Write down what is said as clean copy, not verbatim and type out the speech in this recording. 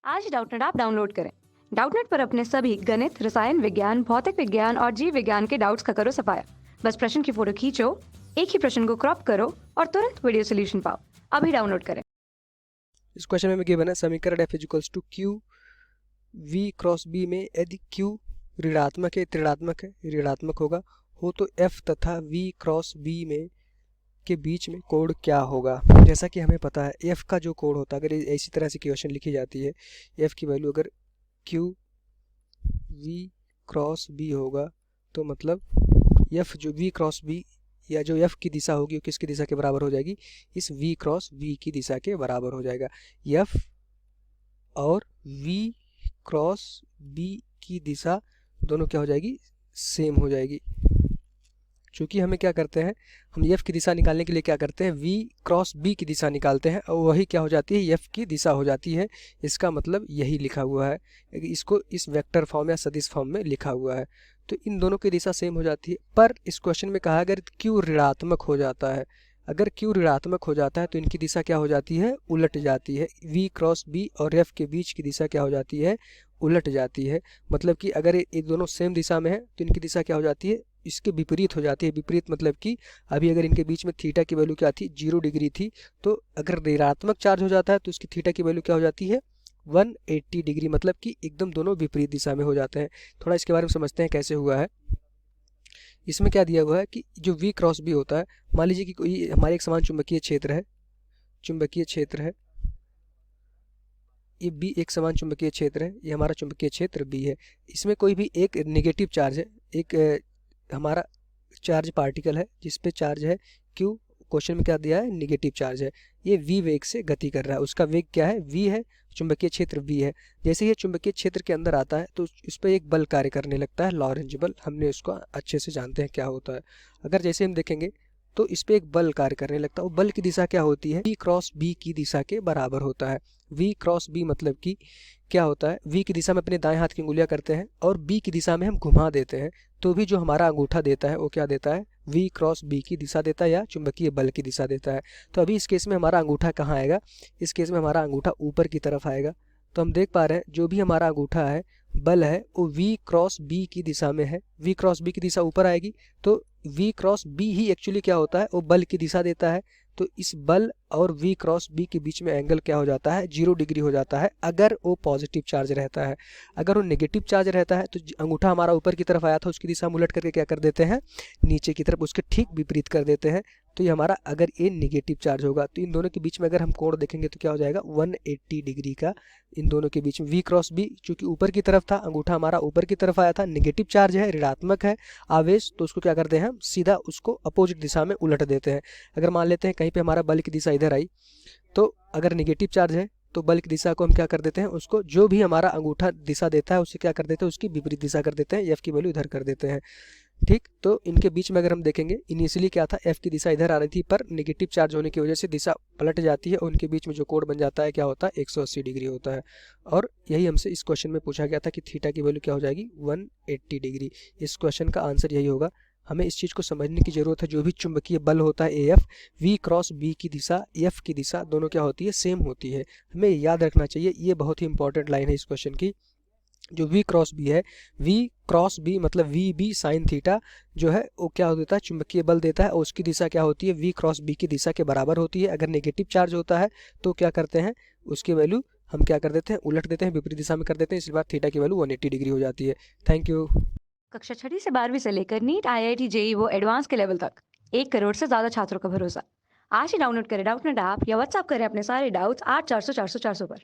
आज ही Doubtnut app download करें। Doubtnut पर अपने सभी गणित, रसायन विज्ञान, भौतिक विज्ञान और जीव विज्ञान के डाउट्स का करो सफाया। बस प्रश्न की फोटो खींचो, एक ही प्रश्न को क्रॉप करो और तुरंत वीडियो सोल्यूशन पाओ। अभी डाउनलोड करें। इस क्वेश्चन में गिवन है समीकरण f equals to Q v cross b में यदि q ऋणात्मक है, ऋणात्मक है, ऋणात्मक होगा हो तो f तथा v क्रॉस b में के बीच में कोण क्या होगा। जैसा कि हमें पता है f का जो कोण होता है, अगर इसी तरह से क्वेश्चन लिखी जाती है, f की वैल्यू अगर q v क्रॉस b होगा तो मतलब f जो v क्रॉस b या जो f की दिशा होगी वो किसकी दिशा के बराबर हो जाएगी, इस v क्रॉस v की दिशा के बराबर हो जाएगा। f और v क्रॉस b की दिशा दोनों क्या हो जाएगी, सेम हो जाएगी। चूँकि हमें क्या करते हैं, हम f की दिशा निकालने के लिए क्या करते हैं, v क्रॉस b की दिशा निकालते हैं और वही क्या हो जाती है, f की दिशा हो जाती है। इसका मतलब यही लिखा हुआ है, इसको इस वेक्टर फॉर्म या सदिश फॉर्म में लिखा हुआ है। तो इन दोनों की दिशा सेम हो जाती है। पर इस क्वेश्चन में कहा अगर q ऋणात्मक हो जाता है, अगर q ऋणात्मक हो जाता है तो इनकी दिशा क्या हो जाती है, उलट जाती है। v क्रॉस b और f के बीच की दिशा क्या हो जाती है, उलट जाती है। मतलब कि अगर ये दोनों सेम दिशा में है तो इनकी दिशा क्या हो जाती है, इसके विपरीत हो जाती है। विपरीत मतलब कि अभी अगर इनके बीच में थीटा की वैल्यू क्या थी, 0 डिग्री थी, तो अगर ऋणात्मक चार्ज हो जाता है तो इसकी थीटा की वैल्यू क्या हो जाती है, 180 डिग्री। मतलब कि एकदम दोनों विपरीत दिशा में हो जाते हैं। थोड़ा इसके बारे में समझते हैं कैसे हुआ है। इसमें क्या दिया हुआ है कि जो v क्रॉस b होता है, मान लीजिए कि कोई हमारे एक समान चुंबकीय क्षेत्र है, चुंबकीय क्षेत्र है, ये b एक समान चुंबकीय क्षेत्र है, ये हमारा चुंबकीय क्षेत्र b है। इसमें कोई भी एक नेगेटिव चार्ज है, एक हमारा चार्ज पार्टिकल है जिस पे चार्ज है q, क्वेश्चन में क्या दिया है, नेगेटिव चार्ज है। ये v वेग से गति कर रहा है, उसका वेग क्या है, v है, चुंबकीय क्षेत्र v है। जैसे ये चुंबकीय क्षेत्र के अंदर आता है तो इस पर एक बल कार्य करने लगता है, लॉरेंज बल। हमने उसको अच्छे से जानते हैं क्या होता है। अगर जैसे हम देखेंगे तो इस पे एक बल कार्य करने लगता है, वो बल की दिशा क्या होती है, v क्रॉस b की दिशा के बराबर होता है। v क्रॉस b मतलब कि क्या होता है, v की दिशा में अपने दाएं हाथ की उंगलियां करते हैं और b की दिशा में हम घुमा देते हैं, तो भी जो हमारा अंगूठा देता है वो क्या देता है, v क्रॉस b की दिशा देता है या चुंबकीय बल की दिशा देता है। तो अभी इस केस में हमारा अंगूठा कहाँ आएगा, इस केस में हमारा अंगूठा ऊपर की तरफ आएगा। तो हम देख पा रहे हैं जो भी हमारा अंगूठा है, बल है, वो v क्रॉस b की दिशा में है। v क्रॉस b की दिशा ऊपर आएगी तो v क्रॉस b ही एक्चुअली क्या होता है, वो बल की दिशा देता है। तो इस बल और v क्रॉस b के बीच में एंगल क्या हो जाता है, 0 डिग्री हो जाता है अगर वो पॉजिटिव चार्ज रहता है। अगर वो नेगेटिव चार्ज रहता है तो अंगूठा हमारा ऊपर की तरफ आया था, उसकी दिशा हम उलट करके क्या कर देते हैं, नीचे की तरफ उसके ठीक विपरीत कर देते हैं। तो ये हमारा अगर ये नेगेटिव चार्ज होगा तो इन दोनों के बीच में अगर हम कोण देखेंगे तो क्या हो जाएगा, 180 डिग्री का इन दोनों के बीच में। v क्रॉस b चूंकि ऊपर की तरफ था, अंगूठा हमारा ऊपर की तरफ आया था, नेगेटिव चार्ज है, ऋणात्मक है आवेश, तो उसको क्या करते हैं, हम सीधा उसको अपोजिट दिशा में उलट देते हैं। अगर मान लेते हैं कहीं पे हमारा बल की दिशा इधर आई, तो अगर नेगेटिव चार्ज है तो बल की दिशा को हम क्या कर देते हैं, उसको जो भी हमारा अंगूठा दिशा देता है उससे क्या कर देते हैं, उसकी विपरीत दिशा कर देते हैं, f की वैल्यू इधर कर देते हैं। ठीक, तो इनके बीच में अगर हम देखेंगे, इनिशियली क्या था, f की दिशा इधर आ रही थी, पर नेगेटिव चार्ज होने की वजह से दिशा पलट जाती है और उनके बीच में जो कोण बन जाता है क्या होता है, 180 डिग्री होता है। और यही हमसे इस क्वेश्चन में पूछा गया था कि थीटा की वैल्यू क्या हो जाएगी, 180 डिग्री। इस क्वेश्चन का आंसर यही होगा। हमें इस चीज़ को समझने की ज़रूरत है, जो भी चुंबकीय बल होता है AF, v क्रॉस b की दिशा, f की दिशा दोनों क्या होती है, सेम होती है। हमें याद रखना चाहिए, ये बहुत ही इंपॉर्टेंट लाइन है इस क्वेश्चन की। जो v क्रॉस b है, v क्रॉस b मतलब vb साइन थीटा जो है वो क्या देता है, चुंबकीय बल देता है और उसकी दिशा क्या होती है, v क्रॉस b की दिशा के बराबर होती है। अगर नेगेटिव चार्ज होता है तो क्या करते हैं, उसकी वैल्यू हम क्या कर देते हैं, उलट देते हैं, विपरीत दिशा में कर देते हैं। इस बार थीटा की वैल्यू 180 डिग्री हो जाती है। Thank you. कक्षा 6 से 12वीं से लेकर नीट, IIT, JEE वो एडवांस के लेवल तक 1 करोड़ से ज्यादा छात्रों का भरोसा। आज ही डाउनलोड करें डाउटनेट ऐप या व्हाट्सएप करें अपने सारे डाउट्स 8400 400 400 पर।